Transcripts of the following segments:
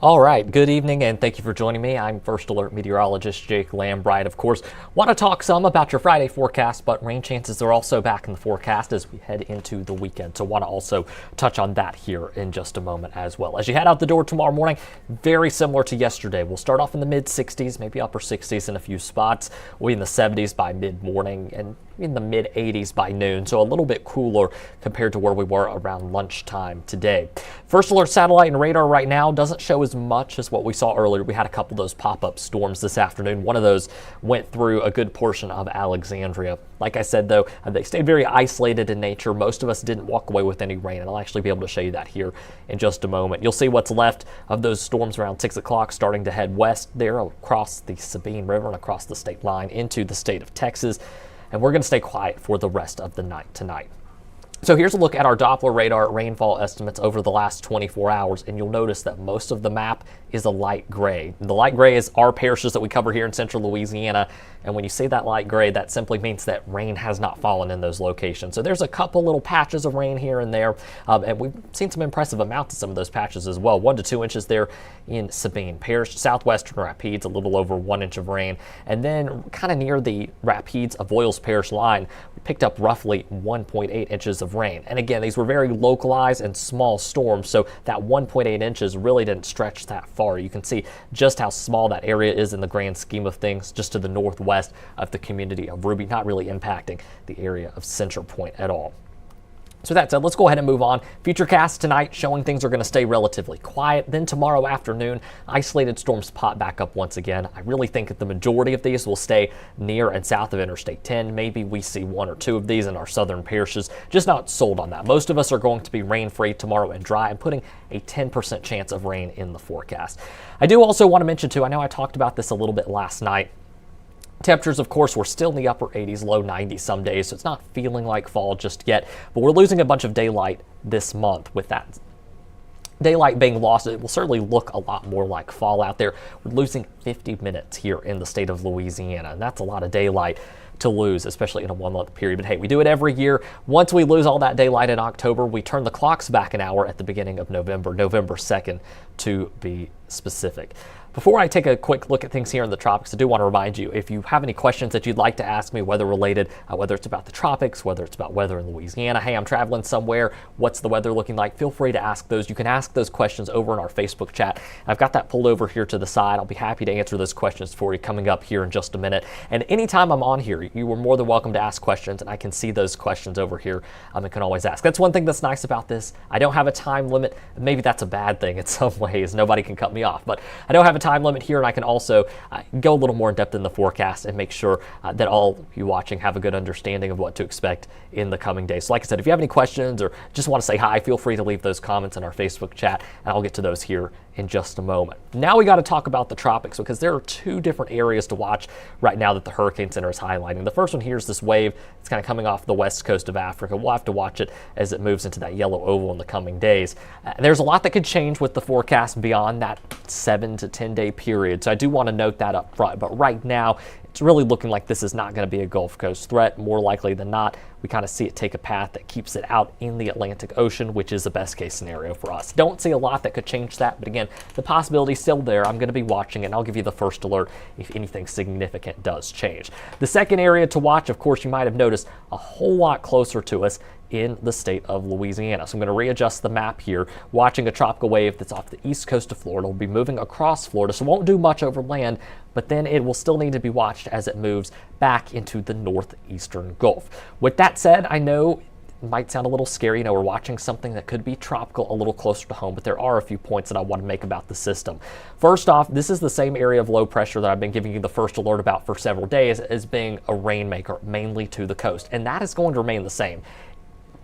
All right, good evening and thank you for joining me. I'm First Alert Meteorologist Jake Lambright. Of course, want to talk some about your Friday forecast, but rain chances are also back in the forecast as we head into the weekend. So want to also touch on that here in just a moment as well. As you head out the door tomorrow morning, very similar to yesterday. We'll start off in the mid 60s, maybe upper 60s in a few spots. We'll be in the 70s by mid-morning and in the mid 80s by noon, so a little bit cooler compared to where we were around lunchtime today. First Alert satellite and radar right now doesn't show as much as what we saw earlier. We had a couple of those pop-up storms this afternoon. One of those went through a good portion of Alexandria. Like I said, though, they stayed very isolated in nature. Most of us didn't walk away with any rain, and I'll actually be able to show you that here in just a moment. You'll see what's left of those storms around 6 o'clock starting to head west there across the Sabine River and across the state line into the state of Texas. And we're going to stay quiet for the rest of the night tonight. So here's a look at our Doppler radar rainfall estimates over the last 24 hours, and you'll notice that most of the map is a light gray. The light gray is our parishes that we cover here in central Louisiana, and when you see that light gray, that simply means that rain has not fallen in those locations. So there's a couple little patches of rain here and there, and we've seen some impressive amounts of some of those patches as well. 1 to 2 inches there in Sabine Parish, southwestern Rapides, a little over 1 inch of rain, and then kind of near the Rapides of Avoyelles Parish line, we picked up roughly 1.8 inches of rain. And again, these were very localized and small storms, so that 1.8 inches really didn't stretch that far. You can see just how small that area is in the grand scheme of things, just to the northwest of the community of Ruby, not really impacting the area of Center Point at all. So that said, let's go ahead and move on. Futurecast tonight showing things are going to stay relatively quiet. Then tomorrow afternoon, isolated storms pop back up once again. I really think that the majority of these will stay near and south of Interstate 10. Maybe we see 1 or 2 of these in our southern parishes. Just not sold on that. Most of us are going to be rain-free tomorrow and dry, and putting a 10% chance of rain in the forecast. I do also want to mention too, I know I talked about this a little bit last night. Temperatures, of course, we're still in the upper 80s, low 90s some days, so it's not feeling like fall just yet. But we're losing a bunch of daylight this month. With that daylight being lost, it will certainly look a lot more like fall out there. We're losing 50 minutes here in the state of Louisiana, and that's a lot of daylight to lose, especially in a 1 month period. But hey, we do it every year. Once we lose all that daylight in October, we turn the clocks back an hour at the beginning of November, November 2nd to be specific. Before I take a quick look at things here in the tropics, I do want to remind you, if you have any questions that you'd like to ask me, weather related, whether it's about the tropics, whether it's about weather in Louisiana, hey, I'm traveling somewhere, what's the weather looking like? Feel free to ask those. You can ask those questions over in our Facebook chat. I've got that pulled over here to the side. I'll be happy to answer those questions for you coming up here in just a minute. And anytime I'm on here, you are more than welcome to ask questions, and I can see those questions over here and can always ask. That's one thing that's nice about this. I don't have a time limit. Maybe that's a bad thing in some ways. Nobody can cut me off, but I don't have a time limit here, and I can also go a little more in depth in the forecast and make sure that all of you watching have a good understanding of what to expect in the coming days. So like I said, if you have any questions or just want to say hi, feel free to leave those comments in our Facebook chat, and I'll get to those here in just a moment. Now we got to talk about the tropics, because there are 2 different areas to watch right now that the Hurricane Center is highlighting. The first one here is this wave. It's kind of coming off the west coast of Africa. We'll have to watch it as it moves into that yellow oval in the coming days. There's a lot that could change with the forecast beyond that 7 to 10 day period, so I do want to note that up front. But right now, it's really looking like this is not going to be a Gulf Coast threat. More likely than not, we kind of see it take a path that keeps it out in the Atlantic Ocean, which is the best case scenario for us. Don't see a lot that could change that, but again, the possibility is still there. I'm going to be watching it, and I'll give you the first alert if anything significant does change. The second area to watch, of course, you might have noticed a whole lot closer to us in the state of Louisiana. So I'm going to readjust the map here, watching a tropical wave that's off the east coast of Florida. It'll be moving across Florida, so it won't do much over land, but then it will still need to be watched as it moves back into the northeastern Gulf. With that said, I know it might sound a little scary. You know, we're watching something that could be tropical a little closer to home, but there are a few points that I want to make about the system. First off, this is the same area of low pressure that I've been giving you the first alert about for several days as being a rainmaker, mainly to the coast, and that is going to remain the same.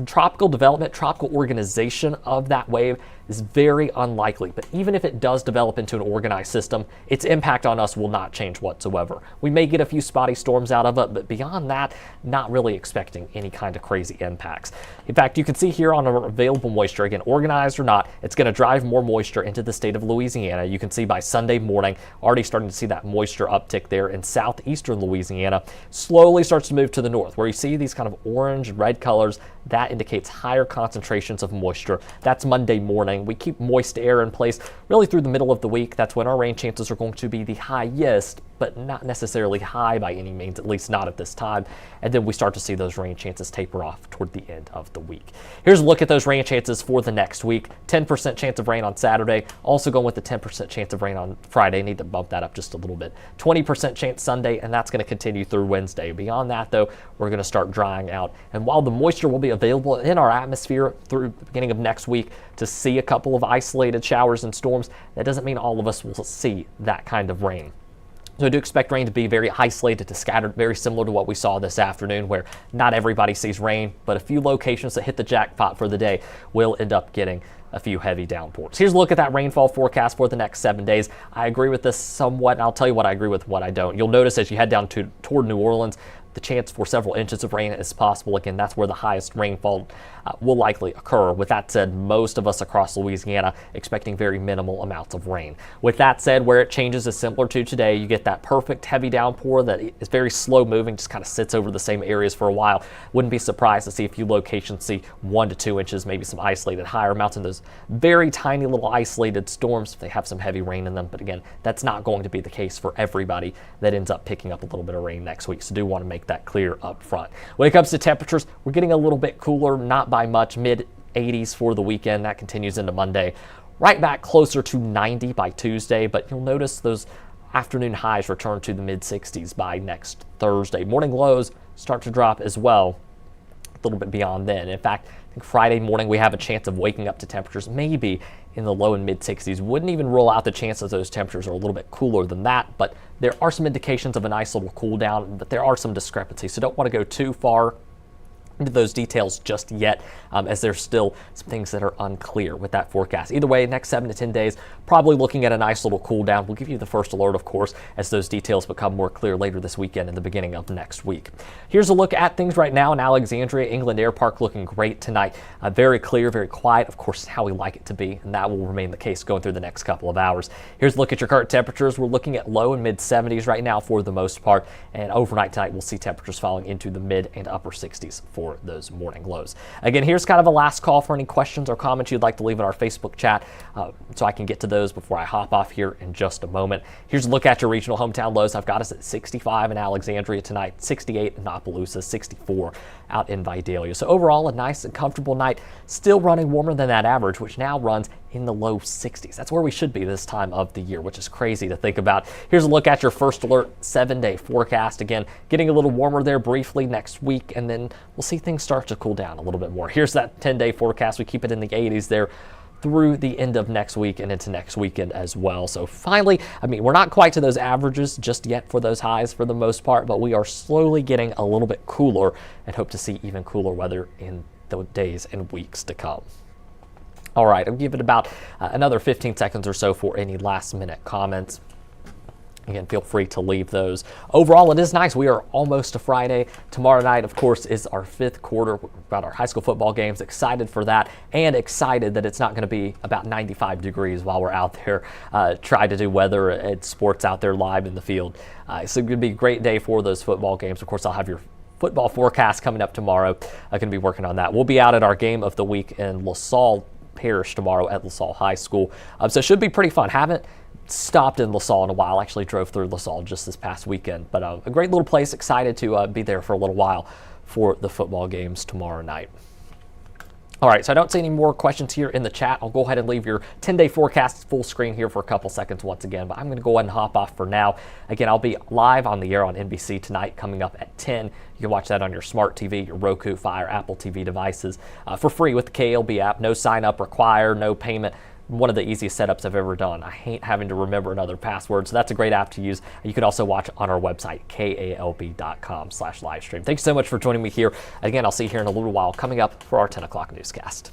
Tropical development, tropical organization of that wave is very unlikely, but even if it does develop into an organized system, its impact on us will not change whatsoever. We may get a few spotty storms out of it, but beyond that, not really expecting any kind of crazy impacts. In fact, you can see here on our available moisture, again, organized or not, it's going to drive more moisture into the state of Louisiana. You can see by Sunday morning, already starting to see that moisture uptick there in southeastern Louisiana. Slowly starts to move to the north, where you see these kind of orange, red colors. That indicates higher concentrations of moisture. That's Monday morning. falling. We keep moist air in place really through the middle of the week. That's when our rain chances are going to be the highest, but not necessarily high by any means, at least not at this time. And then we start to see those rain chances taper off toward the end of the week. Here's a look at those rain chances for the next week. 10% chance of rain on Saturday. Also going with the 10% chance of rain on Friday. Need to bump that up just a little bit. 20% chance Sunday, and that's going to continue through Wednesday. Beyond that, though, we're going to start drying out. And while the moisture will be available in our atmosphere through the beginning of next week to see a couple of isolated showers and storms, that doesn't mean all of us will see that kind of rain. So I do expect rain to be very isolated to scattered, very similar to what we saw this afternoon, where not everybody sees rain, but a few locations that hit the jackpot for the day will end up getting a few heavy downpours. Here's a look at that rainfall forecast for the next 7 days. I agree with this somewhat, and I'll tell you what I agree with, what I don't. You'll notice as you head down toward New Orleans, the chance for several inches of rain is possible. Again, that's where the highest rainfall will likely occur. With that said, most of us across Louisiana expecting very minimal amounts of rain. With that said, where it changes is similar to today. You get that perfect heavy downpour that is very slow moving, just kind of sits over the same areas for a while. Wouldn't be surprised to see a few locations see 1 to 2 inches, maybe some isolated higher amounts in those very tiny little isolated storms if they have some heavy rain in them. But again, that's not going to be the case for everybody that ends up picking up a little bit of rain next week. So do want to make that clear up front. When it comes to temperatures, we're getting a little bit cooler, not by much, mid 80s for the weekend. That continues into Monday. Right back closer to 90 by Tuesday, but you'll notice those afternoon highs return to the mid 60s by next Thursday. Morning lows start to drop as well a little bit beyond then. In fact, I think Friday morning we have a chance of waking up to temperatures maybe in the low and mid 60s. Wouldn't even rule out the chance that those temperatures are a little bit cooler than that, but there are some indications of a nice little cool down, but there are some discrepancies, so don't want to go too far into those details just yet, as there's still some things that are unclear with that forecast. Either way, next 7 to 10 days, probably looking at a nice little cool down. We'll give you the first alert, of course, as those details become more clear later this weekend and the beginning of next week. Here's a look at things right now in Alexandria. England Air Park looking great tonight. Very clear, very quiet, of course, how we like it to be, and that will remain the case going through the next couple of hours. Here's a look at your current temperatures. We're looking at low and mid 70s right now for the most part, and overnight tonight we'll see temperatures falling into the mid and upper 60s for those morning lows. Again, here's kind of a last call for any questions or comments you'd like to leave in our Facebook chat, so I can get to those before I hop off here in just a moment. Here's a look at your regional hometown lows. I've got us at 65 in Alexandria tonight, 68 in Opelousas, 64 out in Vidalia. So overall, a nice and comfortable night, still running warmer than that average, which now runs in the low 60s. That's where we should be this time of the year, which is crazy to think about. Here's a look at your first alert 7-day forecast. Again, getting a little warmer there briefly next week, and then we'll see things start to cool down a little bit more. Here's that 10-day forecast. We keep it in the 80s there through the end of next week and into next weekend as well. So finally, I mean, we're not quite to those averages just yet for those highs for the most part, but we are slowly getting a little bit cooler and hope to see even cooler weather in the days and weeks to come. All right, I'll give it about another 15 seconds or so for any last minute comments. Again, feel free to leave those. Overall, it is nice. We are almost to Friday. Tomorrow night, of course, is our 5th quarter about our high school football games. Excited for that, and excited that it's not going to be about 95 degrees while we're out there trying to do weather and sports out there live in the field. So it's going to be a great day for those football games. Of course, I'll have your football forecast coming up tomorrow. I'm going to be working on that. We'll be out at our game of the week in LaSalle Parish tomorrow at LaSalle High School. So it should be pretty fun. Haven't stopped in LaSalle in a while. Actually drove through LaSalle just this past weekend, but a great little place. Excited to be there for a little while for the football games tomorrow night. All right, so I don't see any more questions here in the chat. I'll go ahead and leave your 10-day forecast full screen here for a couple seconds once again, but I'm going to go ahead and hop off for now. Again, I'll be live on the air on NBC tonight coming up at 10. You can watch that on your smart TV, your Roku, Fire, Apple TV devices for free with the KALB app. No sign up required, no payment. One of the easiest setups I've ever done. I hate having to remember another password, so that's a great app to use. You can also watch on our website, kalb.com/livestream. Thanks so much for joining me here. Again, I'll see you here in a little while coming up for our 10 o'clock newscast.